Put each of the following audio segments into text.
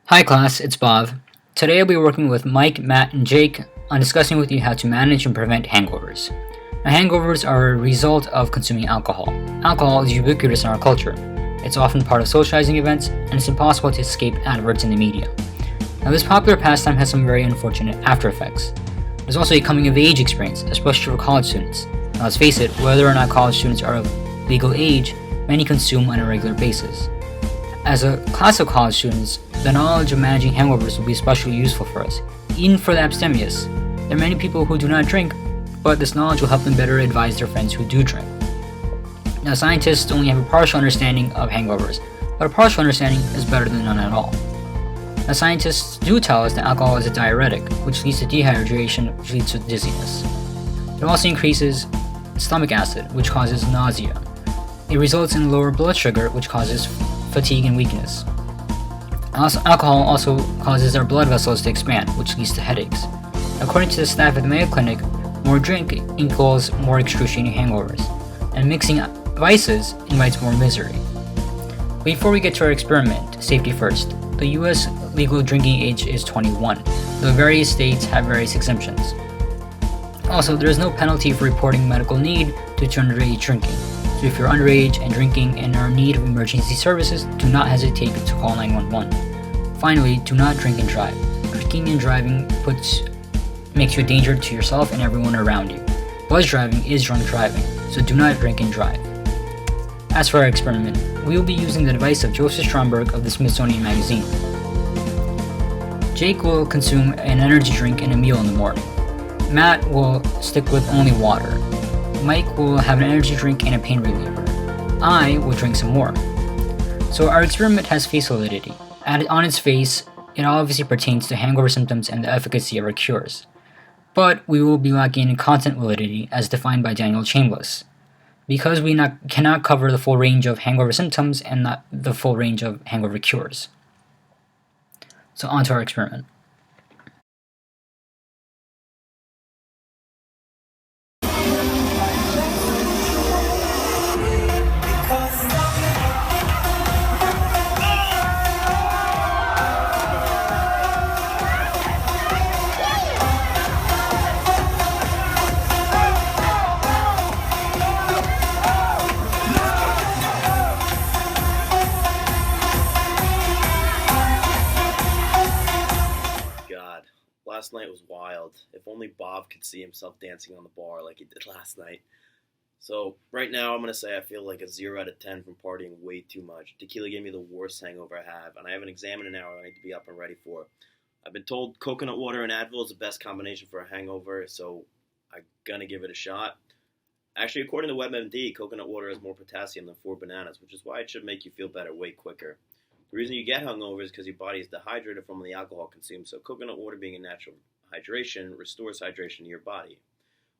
Hi class, it's Bob. Today I'll be working with Mike, Matt, and Jake on discussing with you how to manage and prevent hangovers. Now, hangovers are a result of consuming alcohol. Alcohol is ubiquitous in our culture. It's often part of socializing events, and it's impossible to escape adverts in the media. Now, this popular pastime has some very unfortunate after effects. There's also a coming of age experience, especially for college students. Now, let's face it, whether or not college students are of legal age, many consume on a regular basis. As a class of college students, the knowledge of managing hangovers will be especially useful for us, even for the abstemious. There are many people who do not drink, but this knowledge will help them better advise their friends who do drink. Now, scientists only have a partial understanding of hangovers, but a partial understanding is better than none at all. Now, scientists do tell us that alcohol is a diuretic, which leads to dehydration, which leads to dizziness. It also increases stomach acid, which causes nausea. It results in lower blood sugar, which causes fatigue and weakness. Alcohol also causes our blood vessels to expand, which leads to headaches. According to the staff at the Mayo Clinic, more drink equals more excruciating hangovers, and mixing vices invites more misery. Before we get to our experiment, safety first. The US legal drinking age is 21, though various states have various exemptions. Also, there is no penalty for reporting medical need due to underage drinking. So if you're underage and drinking and are in need of emergency services, do not hesitate to call 911. Finally, do not drink and drive. Drinking and driving makes you a danger to yourself and everyone around you. Buzz driving is drunk driving, so do not drink and drive. As for our experiment, we will be using the device of Joseph Stromberg of the Smithsonian Magazine. Jake will consume an energy drink and a meal in the morning. Matt will stick with only water. Mike will have an energy drink and a pain reliever. I will drink some more. So our experiment has face validity. On its face, it obviously pertains to hangover symptoms and the efficacy of our cures. But we will be lacking in content validity as defined by Daniel Chambliss, because we cannot cover the full range of hangover symptoms and not the full range of hangover cures. So on to our experiment. God, last night was wild. If only Bob could see himself dancing on the bar like he did last night. So, right now, I'm going to say I feel like a 0 out of 10 from partying way too much. Tequila gave me the worst hangover I have, and I have an exam in an hour I need to be up and ready for. I've been told coconut water and Advil is the best combination for a hangover, so I'm going to give it a shot. Actually, according to WebMD, coconut water has more potassium than 4 bananas, which is why it should make you feel better way quicker. The reason you get hungover is because your body is dehydrated from the alcohol consumed, so coconut water being a natural hydration restores hydration to your body.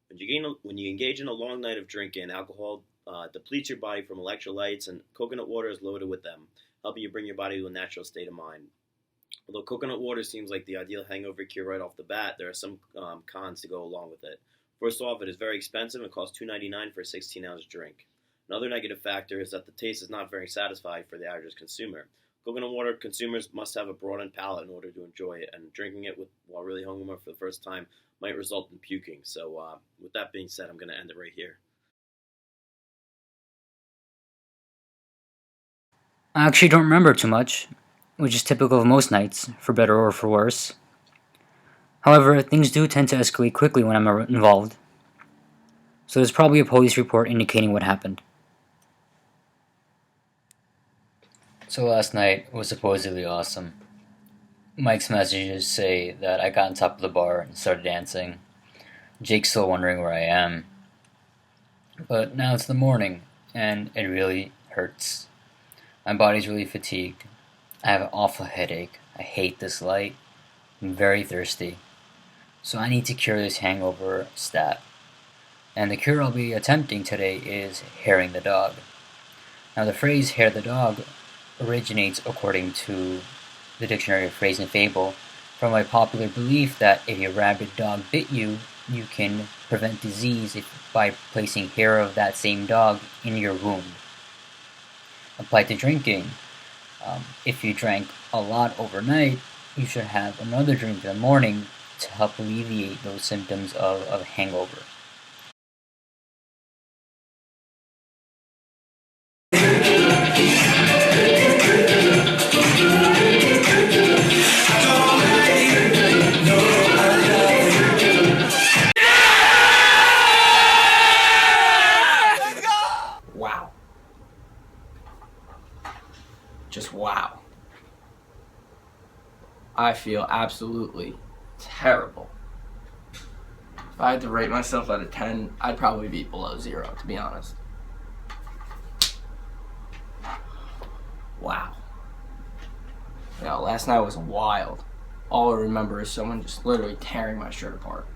When you engage in a long night of drinking, alcohol depletes your body from electrolytes, and coconut water is loaded with them, helping you bring your body to a natural state of mind. Although coconut water seems like the ideal hangover cure right off the bat, there are some cons to go along with it. First off, it is very expensive and costs $2.99 for a 16-ounce drink. Another negative factor is that the taste is not very satisfying for the average consumer. Coconut water consumers must have a broadened palate in order to enjoy it, and drinking it while really hungover for the first time might result in puking. So with that being said, I'm going to end it right here. I actually don't remember too much, which is typical of most nights, for better or for worse. However, things do tend to escalate quickly when I'm involved, so there's probably a police report indicating what happened. So last night was supposedly awesome. Mike's messages say that I got on top of the bar and started dancing. Jake's still wondering where I am. But now it's the morning, and it really hurts. My body's really fatigued. I have an awful headache. I hate this light. I'm very thirsty. So I need to cure this hangover stat. And the cure I'll be attempting today is hairing the dog. Now the phrase hair the dog originates, according to the Dictionary of Phrase and Fable, from a popular belief that if a rabid dog bit you, you can prevent disease by placing hair of that same dog in your wound. Applied to drinking, If you drank a lot overnight, you should have another drink in the morning to help alleviate those symptoms of hangover. Wow. Just wow. I feel absolutely terrible. If I had to rate myself out of 10, I'd probably be below 0, to be honest. Wow. Last night was wild. All I remember is someone just literally tearing my shirt apart.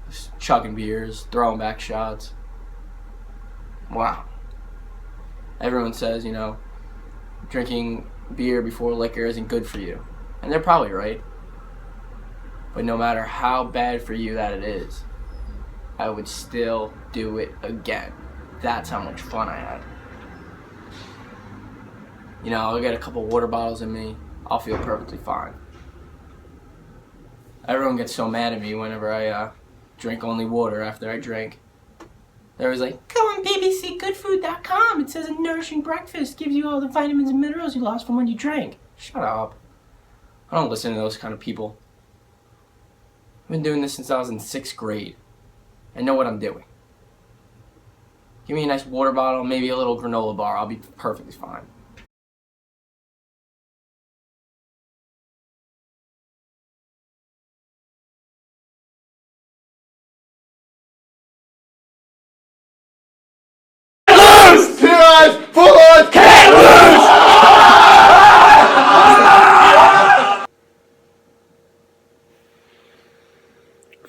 Just chugging beers, throwing back shots. Wow. Everyone says, drinking beer before liquor isn't good for you. And they're probably right. But no matter how bad for you that it is, I would still do it again. That's how much fun I had. I'll get a couple water bottles in me. I'll feel perfectly fine. Everyone gets so mad at me whenever I drink only water after I drink. They're always like, go on bbcgoodfood.com. It says a nourishing breakfast gives you all the vitamins and minerals you lost from when you drank. Shut up. I don't listen to those kind of people. I've been doing this since I was in 6th grade. I know what I'm doing. Give me a nice water bottle, maybe a little granola bar. I'll be perfectly fine.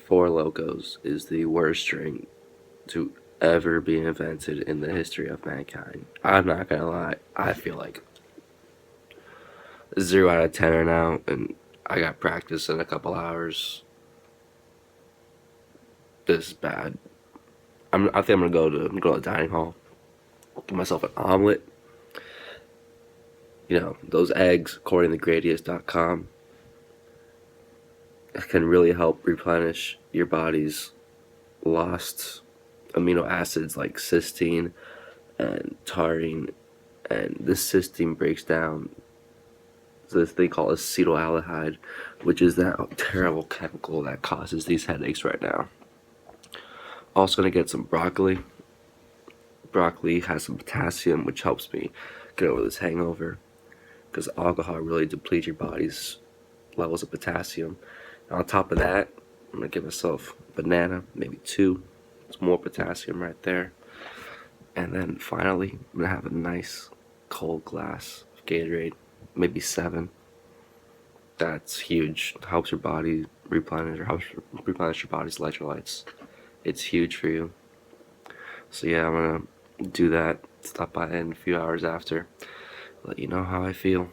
Four Locos is the worst drink to ever be invented in the history of mankind. I'm not gonna lie, I feel like 0 out of 10 right now, and I got practice in a couple hours. This is bad. I think I'm gonna go to the dining hall, get myself an omelet. Those eggs, according to Gradius.com, can really help replenish your body's lost amino acids like cysteine and taurine, and this cysteine breaks down to this thing called acetaldehyde, which is that terrible chemical that causes these headaches right now. Also gonna get some broccoli. Broccoli has some potassium, which helps me get over this hangover, because alcohol really depletes your body's levels of potassium. And on top of that, I'm gonna give myself a banana, maybe 2. It's more potassium right there. And then finally, I'm gonna have a nice cold glass of Gatorade, maybe 7. That's huge. It helps your body replenish, or helps replenish your body's electrolytes. It's huge for you. So yeah, I'm gonna do that. Stop by in a few hours after. Let you know how I feel.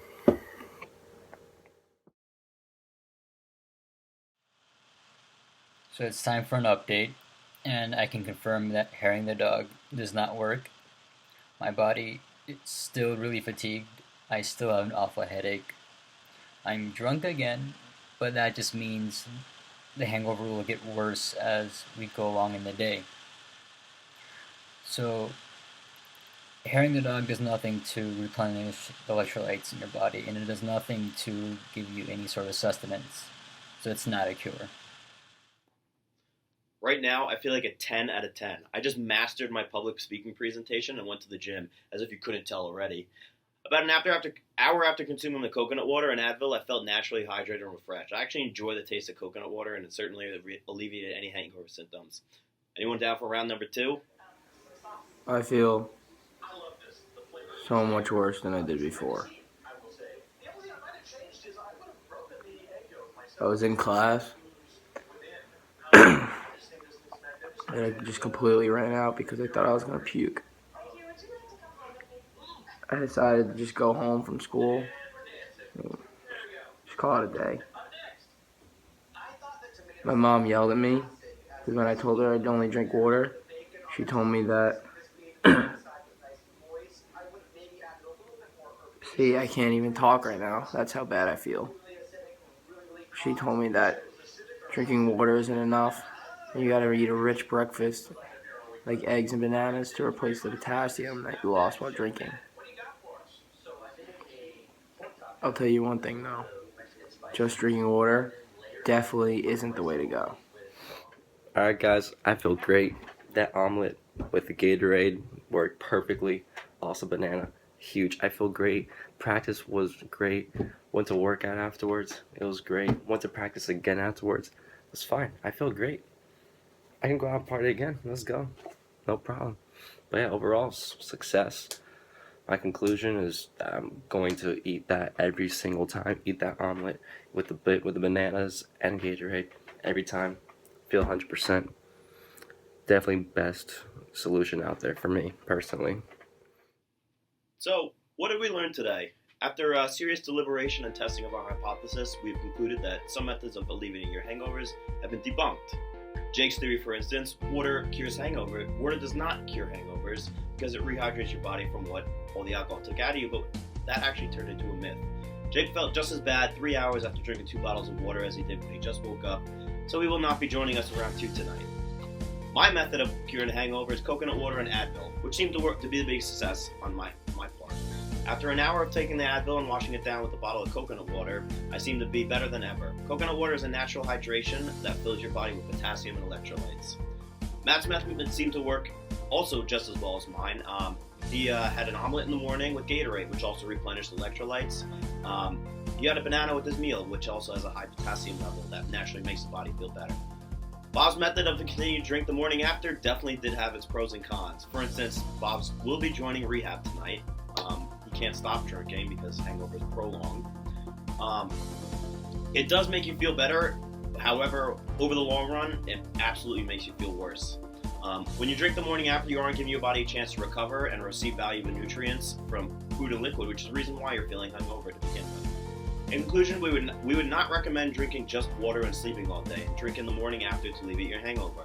So it's time for an update, and I can confirm that herring the dog does not work. My body is still really fatigued. I still have an awful headache. I'm drunk again, but that just means the hangover will get worse as we go along in the day. So, herring the dog does nothing to replenish the electrolytes in your body, and it does nothing to give you any sort of sustenance. So it's not a cure. Right now, I feel like a 10 out of 10. I just mastered my public speaking presentation and went to the gym, as if you couldn't tell already. About an hour after consuming the coconut water and Advil, I felt naturally hydrated and refreshed. I actually enjoy the taste of coconut water, and it certainly alleviated any hangover symptoms. Anyone down for round number 2? I feel so much worse than I did before. I was in class, and I just completely ran out because I thought I was going to puke. I decided to just go home from school and just call it a day. My mom yelled at me because when I told her I'd only drink water, she told me that See, I can't even talk right now. That's how bad I feel. She told me that drinking water isn't enough. You gotta eat a rich breakfast, like eggs and bananas, to replace the potassium that you lost while drinking. I'll tell you one thing though. Just drinking water definitely isn't the way to go. Alright, guys, I feel great. That omelet with the Gatorade worked perfectly. Also, banana, huge. I feel great. Practice was great. Went to workout afterwards. It was great. Went to practice again afterwards. It was fine. I feel great. I can go out and party again. Let's go. No problem. But yeah, overall, success. My conclusion is that I'm going to eat that every single time. Eat that omelet with the bananas and Gatorade every time. Feel 100%. Definitely best solution out there for me personally. So, what did we learn today? After serious deliberation and testing of our hypothesis, we've concluded that some methods of alleviating your hangovers have been debunked. Jake's theory, for instance, water cures hangover. Water does not cure hangovers because it rehydrates your body from what all the alcohol took out of you, but that actually turned into a myth. Jake felt just as bad 3 hours after drinking 2 bottles of water as he did when he just woke up, so he will not be joining us around 2 tonight. My method of curing a hangover is coconut water and Advil, which seemed to be the big success on my part. After an hour of taking the Advil and washing it down with a bottle of coconut water, I seem to be better than ever. Coconut water is a natural hydration that fills your body with potassium and electrolytes. Matt's method seemed to work also just as well as mine. He had an omelet in the morning with Gatorade, which also replenished electrolytes. He had a banana with his meal, which also has a high potassium level that naturally makes the body feel better. Bob's method of the continued drink the morning after definitely did have its pros and cons. For instance, Bob's will be joining rehab tonight. He can't stop drinking because hangovers prolong. It does make you feel better. However, over the long run, it absolutely makes you feel worse. When you drink the morning after, you aren't giving your body a chance to recover and receive valuable nutrients from food and liquid, which is the reason why you're feeling hungover to begin with. In conclusion, we would not recommend drinking just water and sleeping all day. Drink in the morning after to alleviate your hangover.